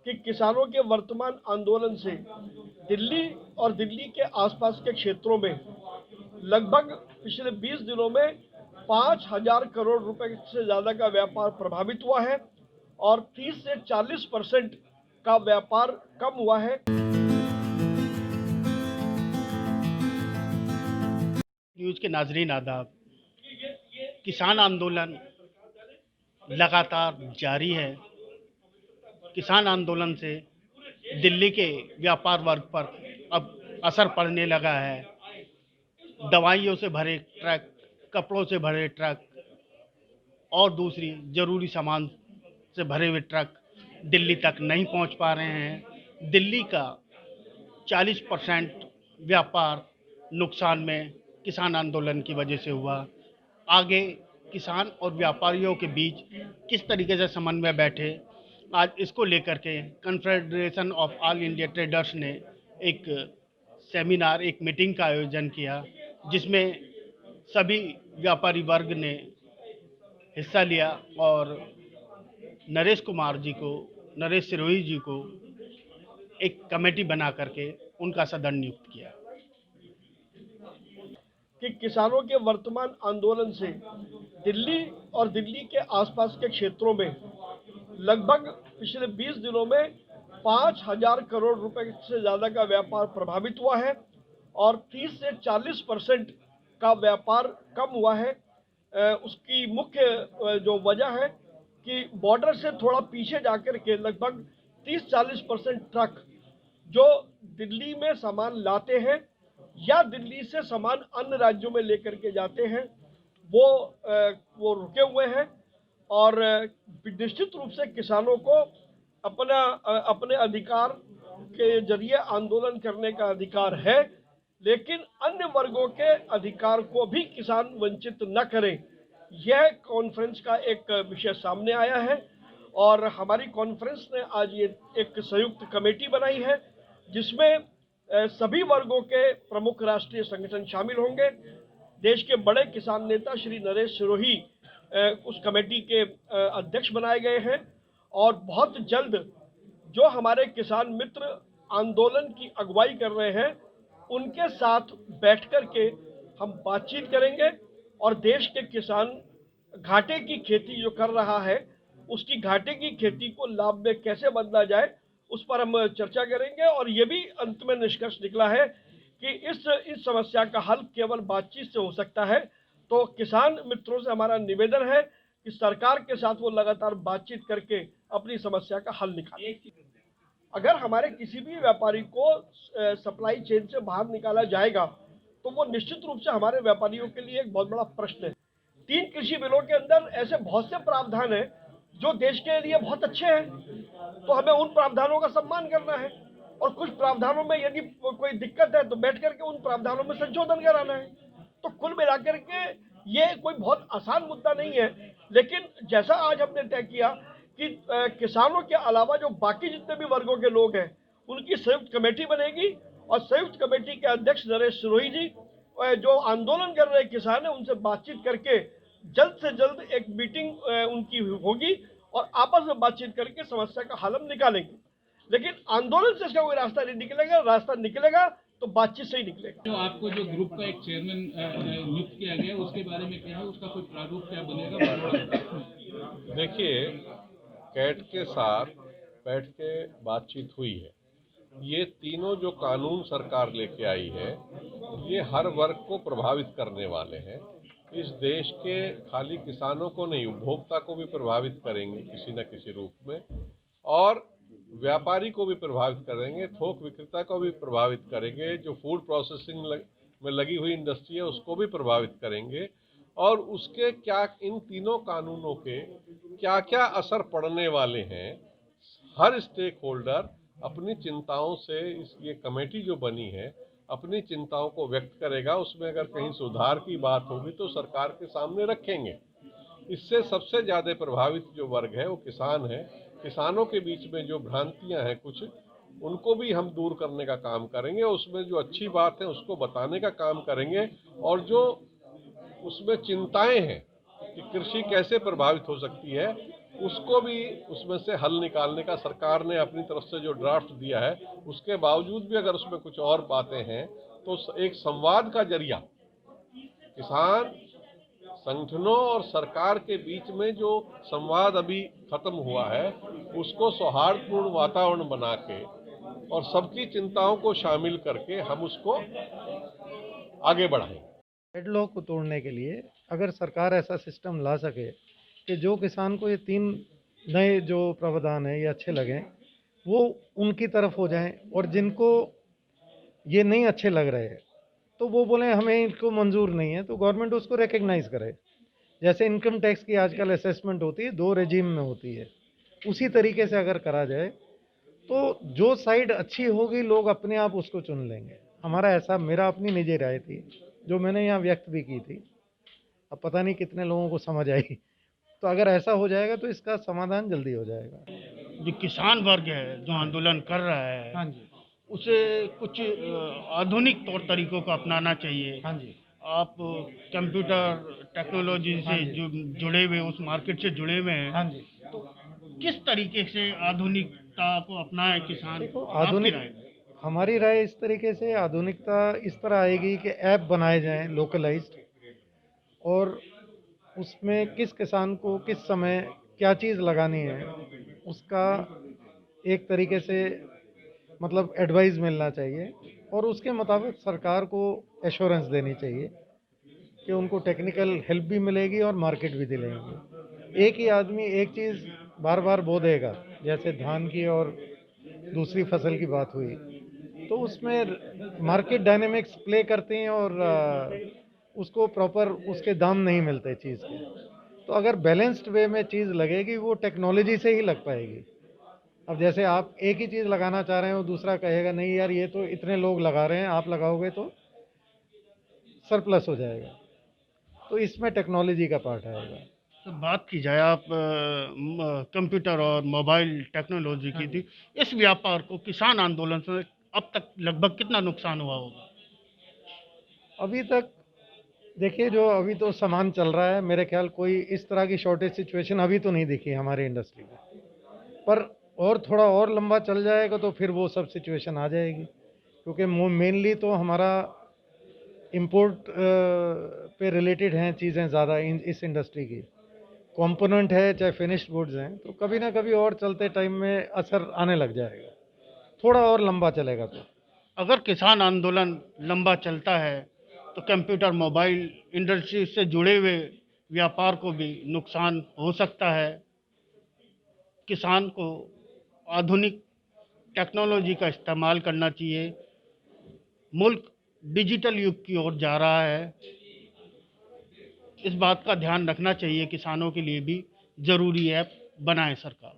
कि किसानों के वर्तमान आंदोलन से दिल्ली और दिल्ली के आसपास के क्षेत्रों में लगभग पिछले 20 दिनों में 5,000 करोड़ रुपए से ज़्यादा का व्यापार प्रभावित हुआ है और 30 से 40% का व्यापार कम हुआ है। न्यूज़ के नाजरीन आदाब। किसान आंदोलन लगातार जारी है। किसान आंदोलन से दिल्ली के व्यापार वर्ग पर अब असर पड़ने लगा है। दवाइयों से भरे ट्रक, कपड़ों से भरे ट्रक और दूसरी ज़रूरी सामान से भरे हुए ट्रक दिल्ली तक नहीं पहुंच पा रहे हैं। दिल्ली का 40% व्यापार नुकसान में किसान आंदोलन की वजह से हुआ। आगे किसान और व्यापारियों के बीच किस तरीके से समन्वय बैठे, आज इसको लेकर के confederation of all India traders ने एक सेमिनार, एक मीटिंग का आयोजन किया, जिसमें सभी व्यापारी वर्ग ने हिस्सा लिया और नरेश सिरोही जी को एक कमेटी बना करके उनका सदन नियुक्त किया। कि किसानों के वर्तमान आंदोलन से दिल्ली और दिल्ली के आसपास के क्षेत्रों में लगभग पिछले 20 दिनों में 5,000 करोड़ रुपए से ज़्यादा का व्यापार प्रभावित हुआ है और 30 से 40% का व्यापार कम हुआ है। उसकी मुख्य जो वजह है कि बॉर्डर से थोड़ा पीछे जाकर के लगभग 30-40% ट्रक जो दिल्ली में सामान लाते हैं या दिल्ली से सामान अन्य राज्यों में लेकर के जाते हैं वो रुके हुए हैं और निश्चित रूप से किसानों को अपने अधिकार के जरिए आंदोलन करने का अधिकार है, लेकिन अन्य वर्गों के अधिकार को भी किसान वंचित न करें, यह कॉन्फ्रेंस का एक विषय सामने आया है। और हमारी कॉन्फ्रेंस ने आज ये एक संयुक्त कमेटी बनाई है जिसमें सभी वर्गों के प्रमुख राष्ट्रीय संगठन शामिल होंगे। देश के बड़े किसान नेता श्री नरेश सिरोही उस कमेटी के अध्यक्ष बनाए गए हैं और बहुत जल्द जो हमारे किसान मित्र आंदोलन की अगुवाई कर रहे हैं उनके साथ बैठ कर के हम बातचीत करेंगे और देश के किसान घाटे की खेती जो कर रहा है उसकी घाटे की खेती को लाभ में कैसे बदला जाए उस पर हम चर्चा करेंगे। और ये भी अंत में निष्कर्ष निकला है कि इस समस्या का हल केवल बातचीत से हो सकता है। तो किसान मित्रों से हमारा निवेदन है कि सरकार के साथ वो लगातार बातचीत करके अपनी समस्या का हल निकाले। अगर हमारे किसी भी व्यापारी को सप्लाई चेन से बाहर निकाला जाएगा तो वो निश्चित रूप से हमारे व्यापारियों के लिए एक बहुत बड़ा प्रश्न है। 3 कृषि बिलों के अंदर ऐसे बहुत से प्रावधान हैं जो देश के लिए बहुत अच्छे हैं, तो हमें उन प्रावधानों का सम्मान करना है और कुछ प्रावधानों में यदि कोई दिक्कत है तो बैठ करके उन प्रावधानों में संशोधन कराना है। तो कुल मिलाकर के ये कोई बहुत आसान मुद्दा नहीं है, लेकिन जैसा आज हमने तय किया कि किसानों के अलावा जो बाकी जितने भी वर्गों के लोग हैं उनकी संयुक्त कमेटी बनेगी और संयुक्त कमेटी के अध्यक्ष नरेश सिरोही जी जो आंदोलन कर रहे किसान है उनसे बातचीत करके जल्द से जल्द एक मीटिंग उनकी होगी और आपस में बातचीत करके समस्या का हल हम निकालेंगे। लेकिन आंदोलन से इसका कोई रास्ता नहीं निकलेगा, रास्ता निकलेगा तो बातचीत से ही निकलेगा। जो आपको जो ग्रुप का एक चेयरमैन नियुक्त किया गया उसके बारे में क्या है, उसका कोई प्रारूप क्या बनेगा? देखिए, कैट के साथ बैठ के बातचीत हुई है। ये तीनों जो कानून सरकार लेके आई है ये हर वर्ग को प्रभावित करने वाले हैं। इस देश के खाली किसानों को नहीं, उपभोक्ता को भी प्रभावित करेंगे किसी न किसी रूप में और व्यापारी को भी प्रभावित करेंगे, थोक विक्रेता को भी प्रभावित करेंगे, जो फूड प्रोसेसिंग में लगी हुई इंडस्ट्री है उसको भी प्रभावित करेंगे। और उसके क्या इन तीनों कानूनों के क्या क्या असर पड़ने वाले हैं, हर स्टेक होल्डर अपनी चिंताओं से ये कमेटी जो बनी है अपनी चिंताओं को व्यक्त करेगा। उसमें अगर कहीं सुधार की बात होगी तो सरकार के सामने रखेंगे। इससे सबसे ज़्यादा प्रभावित जो वर्ग है वो किसान है। किसानों के बीच में जो भ्रांतियां हैं कुछ, उनको भी हम दूर करने का काम करेंगे। उसमें जो अच्छी बात है उसको बताने का काम करेंगे और जो उसमें चिंताएं हैं कि कृषि कैसे प्रभावित हो सकती है उसको भी उसमें से हल निकालने का सरकार ने अपनी तरफ से जो ड्राफ्ट दिया है, उसके बावजूद भी अगर उसमें कुछ और बातें हैं तो एक संवाद का जरिया किसान संगठनों और सरकार के बीच में जो संवाद अभी खत्म हुआ है, उसको सौहार्दपूर्ण वातावरण बना के और सबकी चिंताओं को शामिल करके हम उसको आगे बढ़ाएं। डेडलॉक को तोड़ने के लिए अगर सरकार ऐसा सिस्टम ला सके कि जो किसान को ये 3 नए जो प्रावधान है ये अच्छे लगें, वो उनकी तरफ हो जाएं, और जिनको ये नहीं अच्छे लग रहे हैं तो वो बोले हमें इनको मंजूर नहीं है, तो गवर्नमेंट उसको रिकग्नाइज करे। जैसे इनकम टैक्स की आजकल असेसमेंट होती है, 2 रेजिम में होती है, उसी तरीके से अगर करा जाए तो जो साइड अच्छी होगी लोग अपने आप उसको चुन लेंगे। हमारा ऐसा, मेरा अपनी निजी राय थी जो मैंने यहाँ व्यक्त भी की थी, अब पता नहीं कितने लोगों को समझ आई। तो अगर ऐसा हो जाएगा तो इसका समाधान जल्दी हो जाएगा। जो किसान वर्ग है जो आंदोलन कर रहा है, हाँ जी, उसे कुछ आधुनिक तौर तरीकों को अपनाना चाहिए। हाँ जी, आप कंप्यूटर टेक्नोलॉजी हाँ से जी। जुड़े हुए, उस मार्केट से जुड़े हुए हैं, हाँ जी। तो किस तरीके से आधुनिकता को अपनाए किसान? देखो, आपकी आधुनिक, राय? हमारी राय इस तरीके से आधुनिकता इस तरह आएगी कि ऐप बनाए जाएं लोकलाइज्ड, और उसमें किस किसान को किस समय क्या चीज़ लगानी है उसका एक तरीके से मतलब एडवाइस मिलना चाहिए, और उसके मुताबिक सरकार को एश्योरेंस देनी चाहिए कि उनको टेक्निकल हेल्प भी मिलेगी और मार्केट भी दिलाएंगे। एक ही आदमी एक चीज़ बार बार बो देगा, जैसे धान की और दूसरी फसल की बात हुई, तो उसमें मार्केट डायनेमिक्स प्ले करते हैं और उसको प्रॉपर उसके दाम नहीं मिलते चीज़ के। तो अगर बैलेंस्ड वे में चीज़ लगेगी वो टेक्नोलॉजी से ही लग पाएगी। अब जैसे आप एक ही चीज़ लगाना चाह रहे हैं और दूसरा कहेगा नहीं यार ये तो इतने लोग लगा रहे हैं, आप लगाओगे तो सरप्लस हो जाएगा, तो इसमें टेक्नोलॉजी का पार्ट आएगा। तो बात की जाए, आप कंप्यूटर और मोबाइल टेक्नोलॉजी की थी, इस व्यापार को किसान आंदोलन से अब तक लगभग कितना नुकसान हुआ होगा? अभी तक देखिए, जो अभी तो सामान चल रहा है, मेरे ख्याल कोई इस तरह की शॉर्टेज सिचुएशन अभी तो नहीं दिखी हमारी इंडस्ट्री में, पर और थोड़ा और लंबा चल जाएगा तो फिर वो सब सिचुएशन आ जाएगी, क्योंकि मेनली तो हमारा इंपोर्ट पे रिलेटेड हैं चीज़ें ज़्यादा इस इंडस्ट्री की, कंपोनेंट है चाहे फिनिश्ड गुड्स हैं, तो कभी ना कभी और चलते टाइम में असर आने लग जाएगा, थोड़ा और लंबा चलेगा तो। अगर किसान आंदोलन लंबा चलता है तो कंप्यूटर मोबाइल इंडस्ट्री से जुड़े हुए व्यापार को भी नुकसान हो सकता है। किसान को आधुनिक टेक्नोलॉजी का इस्तेमाल करना चाहिए। मुल्क डिजिटल युग की ओर जा रहा है, इस बात का ध्यान रखना चाहिए। किसानों के लिए भी ज़रूरी ऐप बनाए सरकार।